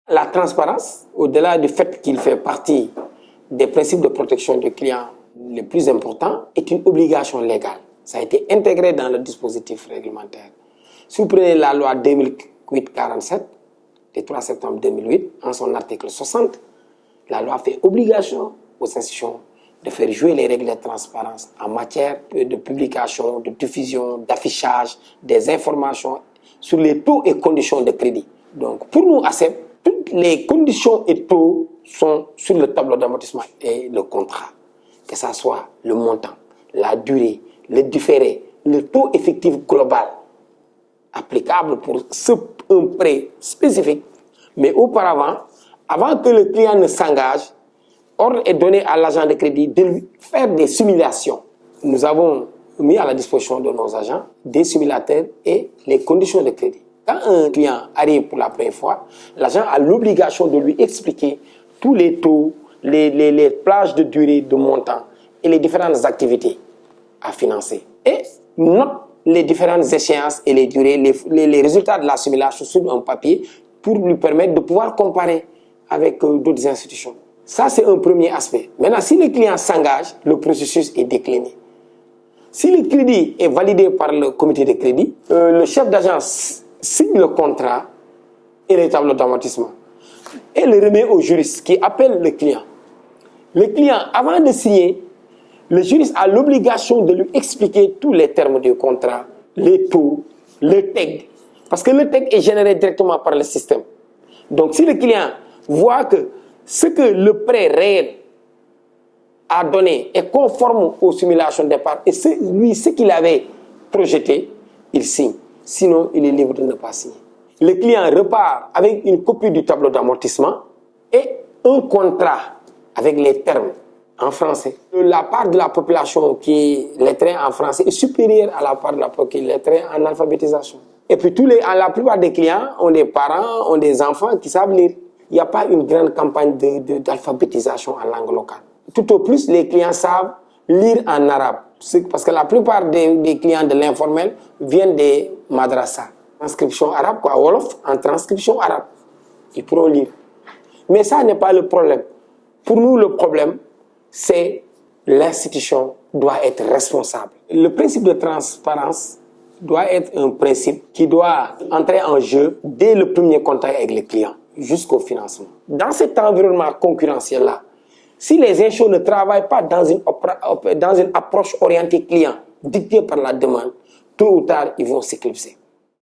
La transparence, au-delà du fait qu'il fait partie des principes de protection du client les plus importants, est une obligation légale. Ça a été intégré dans le dispositif réglementaire. Si vous prenez la loi 2008-47 du 3 septembre 2008, en son article 60, la loi fait obligation aux institutions de faire jouer les règles de transparence en matière de publication, de diffusion, d'affichage des informations sur les taux et conditions de crédit. Donc, pour nous, ACEP, toutes les conditions et taux sont sur le tableau d'amortissement et le contrat. Que ce soit le montant, la durée, le différé, le taux effectif global applicable pour un prêt spécifique. Mais auparavant, avant que le client ne s'engage, ordre est donné à l'agent de crédit de lui faire des simulations. Nous avons mis à la disposition de nos agents des simulateurs et les conditions de crédit. Quand un client arrive pour la première fois, l'agent a l'obligation de lui expliquer tous les taux, les plages de durée, de montant et les différentes activités à financer. Et note les différentes échéances et les durées, les résultats de la simulation sur un papier pour lui permettre de pouvoir comparer avec d'autres institutions. Ça, c'est un premier aspect. Maintenant, si le client s'engage, le processus est décliné. Si le crédit est validé par le comité de crédit, le chef d'agence signe le contrat et le tableau d'amortissement et le remet au juriste qui appelle le client. Le client, avant de signer, le juriste a l'obligation de lui expliquer tous les termes du contrat, les taux, le TEG. Parce que le TEG est généré directement par le système. Donc, si le client voit que ce que le prêt réel a donné est conforme aux simulations de départ et ce qu'il avait projeté, il signe. Sinon, il est libre de ne pas signer. Le client repart avec une copie du tableau d'amortissement et un contrat avec les termes en français. La part de la population qui est lettrée en français est supérieure à la part de la population qui est lettrée en alphabétisation. Et puis la plupart des clients ont des parents, ont des enfants qui savent lire. Il n'y a pas une grande campagne d'alphabétisation en langue locale. Tout au plus, les clients savent lire en arabe. Parce que la plupart des clients de l'informel viennent des madrasas. Transcription arabe, quoi, Wolof, en transcription arabe. Ils pourront lire. Mais ça n'est pas le problème. Pour nous, le problème, c'est l'institution doit être responsable. Le principe de transparence doit être un principe qui doit entrer en jeu dès le premier contact avec les clients jusqu'au financement. Dans cet environnement concurrentiel-là, si les institutions ne travaillent pas dans une approche orientée client, dictée par la demande, tôt ou tard, ils vont s'éclipser.